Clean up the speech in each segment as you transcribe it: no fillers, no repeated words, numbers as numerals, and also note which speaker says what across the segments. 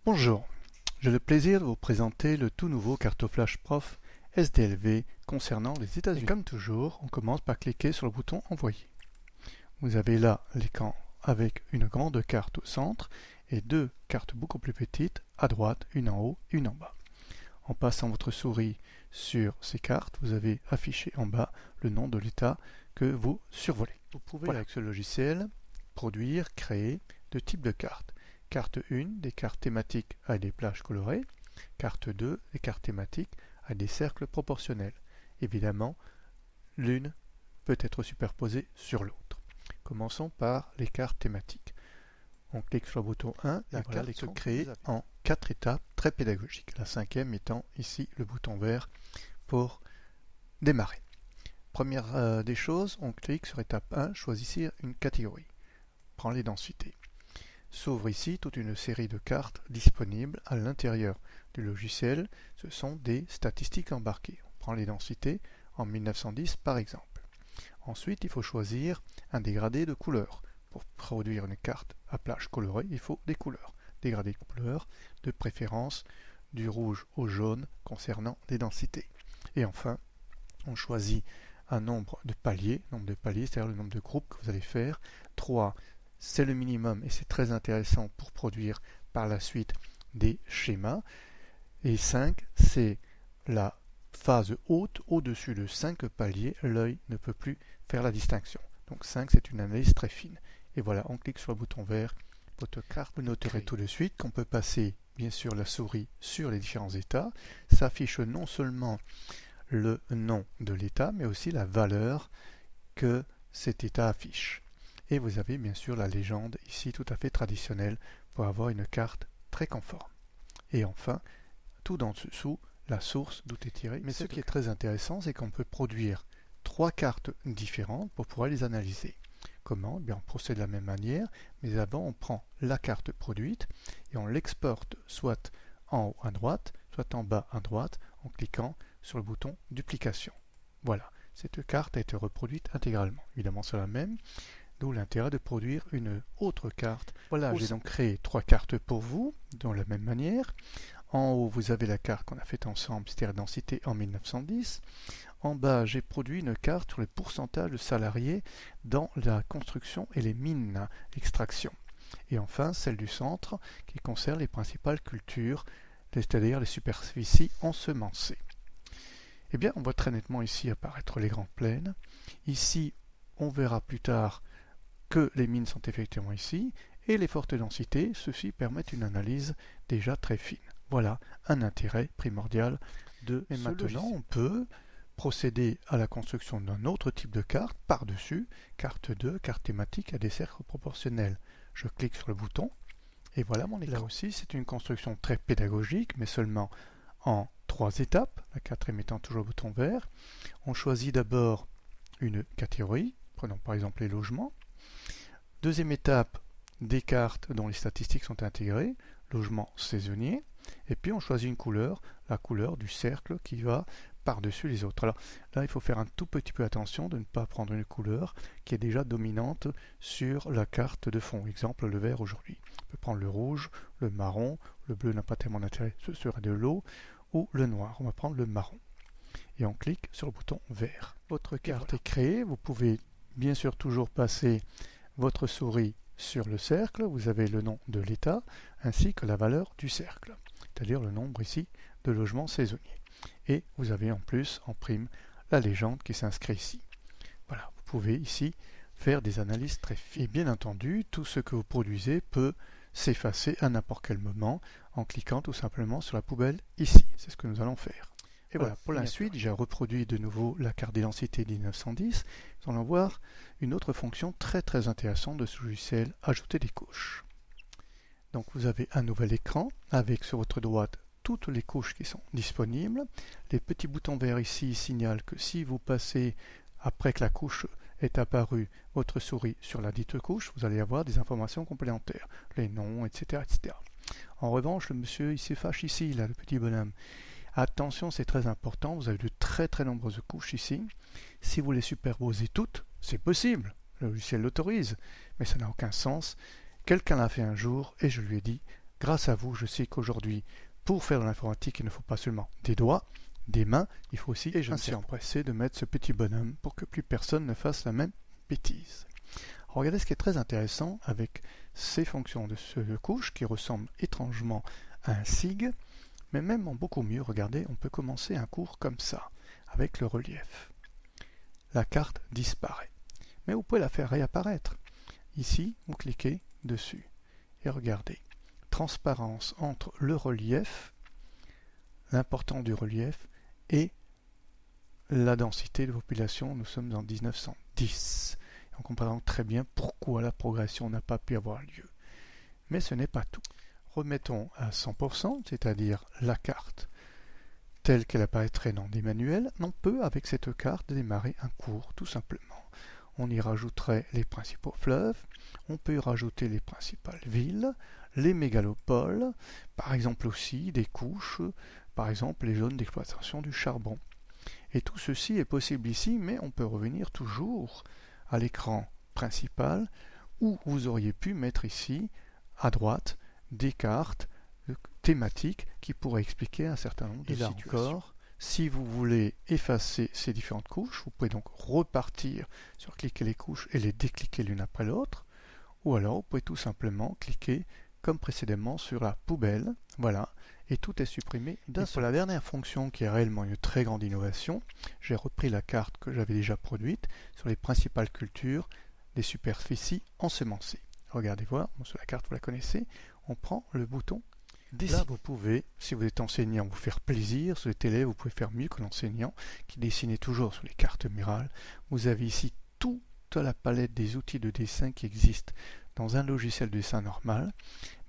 Speaker 1: Bonjour, j'ai le plaisir de vous présenter le tout nouveau Cartoflash Prof SDLV concernant les États-Unis. Comme toujours, on commence par cliquer sur le bouton Envoyer. Vous avez là l'écran avec une grande carte au centre et deux cartes beaucoup plus petites à droite, une en haut et une en bas. En passant votre souris sur ces cartes, vous avez affiché en bas le nom de l'État que vous survolez. Vous pouvez avec ce logiciel produire, créer deux types de cartes. Carte 1, des cartes thématiques à des plages colorées. Carte 2, des cartes thématiques à des cercles proportionnels. Évidemment, l'une peut être superposée sur l'autre. Commençons par les cartes thématiques. On clique sur le bouton 1, la carte se crée en 4 étapes très pédagogiques. La cinquième étant ici le bouton vert pour démarrer. Première des choses, on clique sur étape 1, choisissez une catégorie. Prends les densités. S'ouvre ici toute une série de cartes disponibles à l'intérieur du logiciel. Ce sont des statistiques embarquées. On prend les densités en 1910 par exemple. Ensuite, il faut choisir un dégradé de couleurs. Pour produire une carte à plage colorée, il faut des couleurs. Dégradé de couleurs, de préférence du rouge au jaune concernant les densités. Et enfin, on choisit un nombre de paliers, c'est-à-dire le nombre de groupes que vous allez faire. 3, c'est le minimum et c'est très intéressant pour produire par la suite des schémas. Et 5, c'est la phase haute, au-dessus de 5 paliers, l'œil ne peut plus faire la distinction. Donc 5, c'est une analyse très fine. Et voilà, on clique sur le bouton vert, votre carte. Vous noterez tout de suite qu'on peut passer bien sûr la souris sur les différents états. Ça affiche non seulement le nom de l'état, mais aussi la valeur que cet état affiche. Et vous avez bien sûr la légende ici tout à fait traditionnelle pour avoir une carte très conforme. Et enfin, tout en dessous, la source d'où est tirée. Mais ce qui est très intéressant, c'est qu'on peut produire 3 cartes différentes pour pouvoir les analyser. Comment? Bien, on procède de la même manière, mais avant on prend la carte produite et on l'exporte soit en haut à droite, soit en bas à droite en cliquant sur le bouton duplication. Voilà, cette carte a été reproduite intégralement. Évidemment c'est la même. D'où l'intérêt de produire une autre carte. Voilà, j'ai donc créé 3 cartes pour vous, de la même manière. En haut, vous avez la carte qu'on a faite ensemble, c'est-à-dire densité en 1910. En bas, j'ai produit une carte sur le pourcentage de salariés dans la construction et les mines, extraction. Et enfin, celle du centre, qui concerne les principales cultures, c'est-à-dire les superficies ensemencées. Eh bien, on voit très nettement ici apparaître les grandes plaines. Ici, on verra plus tard que les mines sont effectivement ici, et les fortes densités, ceci permettent une analyse déjà très fine. Voilà un intérêt primordial de ce logiciel. Maintenant, on peut procéder à la construction d'un autre type de carte par-dessus, carte 2, carte thématique à des cercles proportionnels. Je clique sur le bouton, et voilà mon écran. Là aussi, c'est une construction très pédagogique, mais seulement en 3 étapes, la quatrième étant toujours le bouton vert. On choisit d'abord une catégorie, prenons par exemple les logements. Deuxième étape, des cartes dont les statistiques sont intégrées, logement saisonnier, et puis on choisit une couleur, la couleur du cercle qui va par-dessus les autres. Alors là, il faut faire un tout petit peu attention de ne pas prendre une couleur qui est déjà dominante sur la carte de fond. Exemple, le vert aujourd'hui. On peut prendre le rouge, le marron, le bleu n'a pas tellement d'intérêt, ce serait de l'eau, ou le noir. On va prendre le marron. Et on clique sur le bouton vert. Votre carte est créée, vous pouvez bien sûr toujours passer votre souris sur le cercle, vous avez le nom de l'état ainsi que la valeur du cercle, c'est-à-dire le nombre ici de logements saisonniers. Et vous avez en plus, en prime, la légende qui s'inscrit ici. Voilà, vous pouvez ici faire des analyses très fines. Et bien entendu, tout ce que vous produisez peut s'effacer à n'importe quel moment en cliquant tout simplement sur la poubelle ici. C'est ce que nous allons faire. Et voilà, pour la suite, j'ai reproduit de nouveau la carte d'identité 1910. Nous allons voir une autre fonction très intéressante de ce logiciel, ajouter des couches. Donc vous avez un nouvel écran avec sur votre droite toutes les couches qui sont disponibles. Les petits boutons verts ici signalent que si vous passez, après que la couche est apparue, votre souris sur la dite couche, vous allez avoir des informations complémentaires, les noms, etc. En revanche, le monsieur il s'efface ici, là, le petit bonhomme. Attention, c'est très important, vous avez de très nombreuses couches ici. Si vous les superposez toutes, c'est possible, le logiciel l'autorise, mais ça n'a aucun sens. Quelqu'un l'a fait un jour et je lui ai dit grâce à vous, je sais qu'aujourd'hui, pour faire de l'informatique, il ne faut pas seulement des doigts, des mains, il faut aussi, et je me suis empressé de mettre ce petit bonhomme pour que plus personne ne fasse la même bêtise. Regardez ce qui est très intéressant avec ces fonctions de ce couche qui ressemblent étrangement à un SIG, mais même en beaucoup mieux, regardez, on peut commencer un cours comme ça, avec le relief. La carte disparaît, mais vous pouvez la faire réapparaître. Ici, vous cliquez dessus, et regardez, transparence entre le relief, l'importance du relief, et la densité de population, nous sommes en 1910. On comprend donc très bien pourquoi la progression n'a pas pu avoir lieu. Mais ce n'est pas tout. Remettons à 100%, c'est-à-dire la carte telle qu'elle apparaîtrait dans des manuels. On peut, avec cette carte, démarrer un cours, tout simplement. On y rajouterait les principaux fleuves, on peut y rajouter les principales villes, les mégalopoles, par exemple aussi des couches, par exemple les zones d'exploitation du charbon. Et tout ceci est possible ici, mais on peut revenir toujours à l'écran principal où vous auriez pu mettre ici, à droite, des cartes thématiques qui pourraient expliquer un certain nombre de situations. Encore, si vous voulez effacer ces différentes couches, vous pouvez donc repartir sur cliquer les couches et les décliquer l'une après l'autre, ou alors vous pouvez tout simplement cliquer comme précédemment sur la poubelle, voilà, et tout est supprimé d'un seul. Pour la dernière fonction qui est réellement une très grande innovation, j'ai repris la carte que j'avais déjà produite sur les principales cultures des superficies ensemencées. Regardez voir, sur la carte vous la connaissez, on prend le bouton dessiner. Là vous pouvez, si vous êtes enseignant, vous faire plaisir, si vous êtes élève, vous pouvez faire mieux que l'enseignant qui dessinait toujours sur les cartes murales. Vous avez ici toute la palette des outils de dessin qui existent dans un logiciel de dessin normal,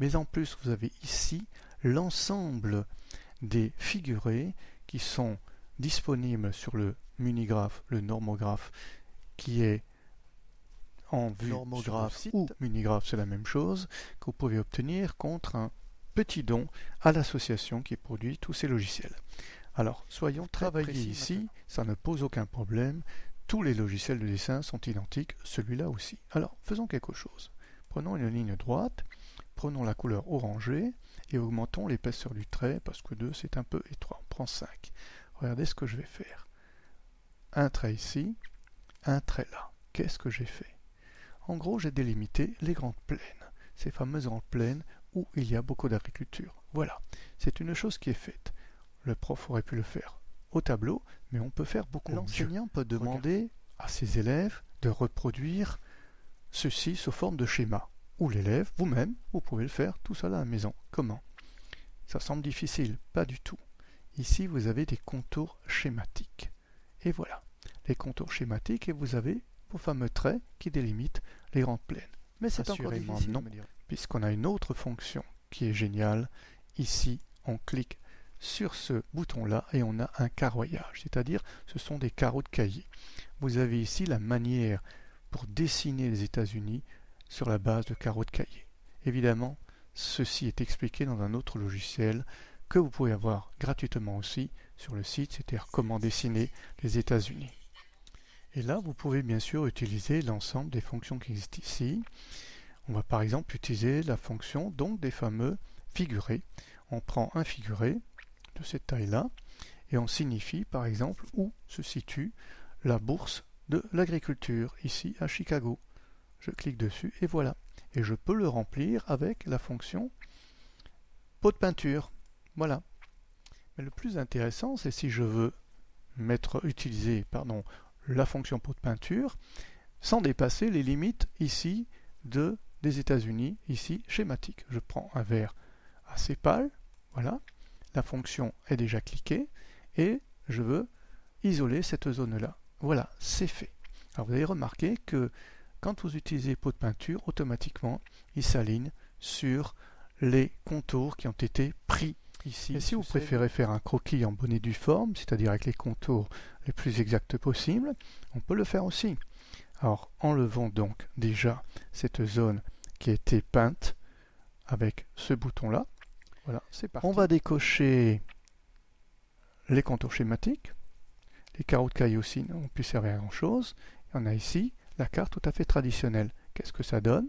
Speaker 1: mais en plus vous avez ici l'ensemble des figurés qui sont disponibles sur le Munigraph, le normographe qui est en vue normographe ou Munigraph, c'est la même chose, que vous pouvez obtenir contre un petit don à l'association qui produit tous ces logiciels. Alors, soyons très précis ici, maintenant. Ça ne pose aucun problème, tous les logiciels de dessin sont identiques, celui-là aussi. Alors, faisons quelque chose. Prenons une ligne droite, prenons la couleur orangée et augmentons l'épaisseur du trait parce que 2 c'est un peu étroit. On prend 5. Regardez ce que je vais faire. Un trait ici, un trait là. Qu'est-ce que j'ai fait? En gros, j'ai délimité les grandes plaines, ces fameuses grandes plaines où il y a beaucoup d'agriculture. Voilà, c'est une chose qui est faite. Le prof aurait pu le faire au tableau, mais on peut faire beaucoup mieux. L'enseignant peut demander à ses élèves de reproduire ceci sous forme de schéma. Ou l'élève, vous-même, vous pouvez le faire tout seul à la maison. Comment? Ça semble difficile, pas du tout. Ici, vous avez des contours schématiques. Et voilà, les contours schématiques, et vous avez vos fameux traits qui délimitent les grandes plaines. Mais c'est encore difficile, non, puisqu'on a une autre fonction qui est géniale. Ici, on clique sur ce bouton-là et on a un carroyage, c'est-à-dire ce sont des carreaux de cahier. Vous avez ici la manière pour dessiner les États-Unis sur la base de carreaux de cahier. Évidemment, ceci est expliqué dans un autre logiciel que vous pouvez avoir gratuitement aussi sur le site, c'est-à-dire comment dessiner les États-Unis. Et là, vous pouvez bien sûr utiliser l'ensemble des fonctions qui existent ici. On va par exemple utiliser la fonction donc des fameux figurés. On prend un figuré de cette taille-là et on signifie par exemple où se situe la bourse de l'agriculture, ici à Chicago. Je clique dessus et voilà. Et je peux le remplir avec la fonction pot de peinture. Voilà. Mais le plus intéressant, c'est si je veux utiliser la fonction pot de peinture sans dépasser les limites ici des États-Unis, ici schématique. Je prends un vert assez pâle, voilà, la fonction est déjà cliquée et je veux isoler cette zone-là. Voilà, c'est fait. Alors vous avez remarqué que quand vous utilisez pot de peinture, automatiquement, il s'aligne sur les contours qui ont été pris ici. Et si vous préférez faire un croquis en bonne et due forme, c'est-à-dire avec les contours les plus exacts possibles, on peut le faire aussi. Alors, enlevons donc déjà cette zone qui a été peinte avec ce bouton-là. Voilà, c'est parti. On va décocher les contours schématiques. Les carreaux de cahier aussi n'ont plus servi à grand-chose. On a ici la carte tout à fait traditionnelle. Qu'est-ce que ça donne?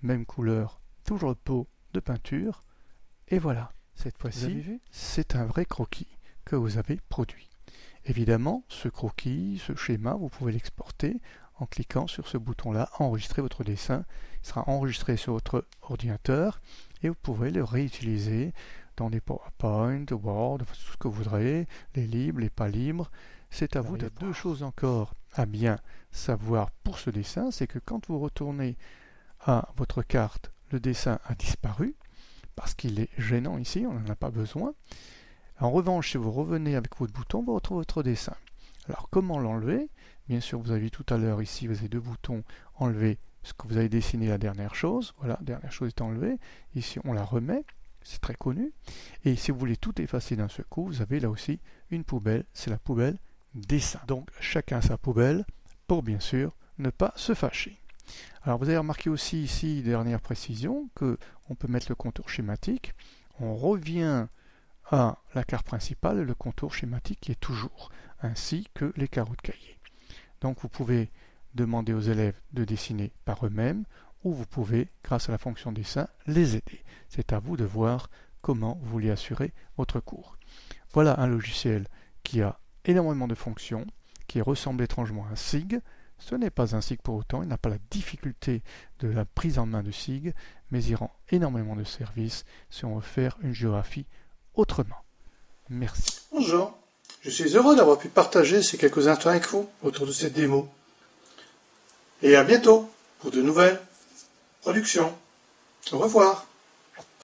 Speaker 1: Même couleur, toujours le pot de peinture. Et voilà, cette fois-ci, c'est un vrai croquis que vous avez produit. Évidemment, ce croquis, ce schéma, vous pouvez l'exporter en cliquant sur ce bouton-là, enregistrer votre dessin. Il sera enregistré sur votre ordinateur et vous pourrez le réutiliser dans des PowerPoint, Word, tout ce que vous voudrez, les libres, les pas libres. C'est à vous. Il y a deux choses encore à bien savoir pour ce dessin, c'est que quand vous retournez à votre carte, le dessin a disparu, parce qu'il est gênant ici, on n'en a pas besoin. En revanche, si vous revenez avec votre bouton, vous retrouvez votre dessin. Alors comment l'enlever? Bien sûr, vous avez vu tout à l'heure ici, vous avez deux boutons, enlever ce que vous avez dessiné, la dernière chose. Voilà, la dernière chose est enlevée. Ici, on la remet, c'est très connu. Et si vous voulez tout effacer d'un seul coup, vous avez là aussi une poubelle, c'est la poubelle dessin. Donc chacun sa poubelle pour bien sûr ne pas se fâcher. Alors vous avez remarqué aussi ici, dernière précision, qu'on peut mettre le contour schématique. On revient à la carte principale et le contour schématique qui est toujours, ainsi que les carreaux de cahier. Donc vous pouvez demander aux élèves de dessiner par eux-mêmes ou vous pouvez, grâce à la fonction dessin, les aider. C'est à vous de voir comment vous voulez assurer votre cours. Voilà un logiciel qui a énormément de fonctions, qui ressemble étrangement à un SIG. Ce n'est pas un SIG pour autant, il n'a pas la difficulté de la prise en main de SIG, mais il rend énormément de services si on veut faire une géographie autrement. Merci.
Speaker 2: Bonjour, je suis heureux d'avoir pu partager ces quelques instants avec vous autour de cette démo. Et à bientôt pour de nouvelles productions. Au revoir.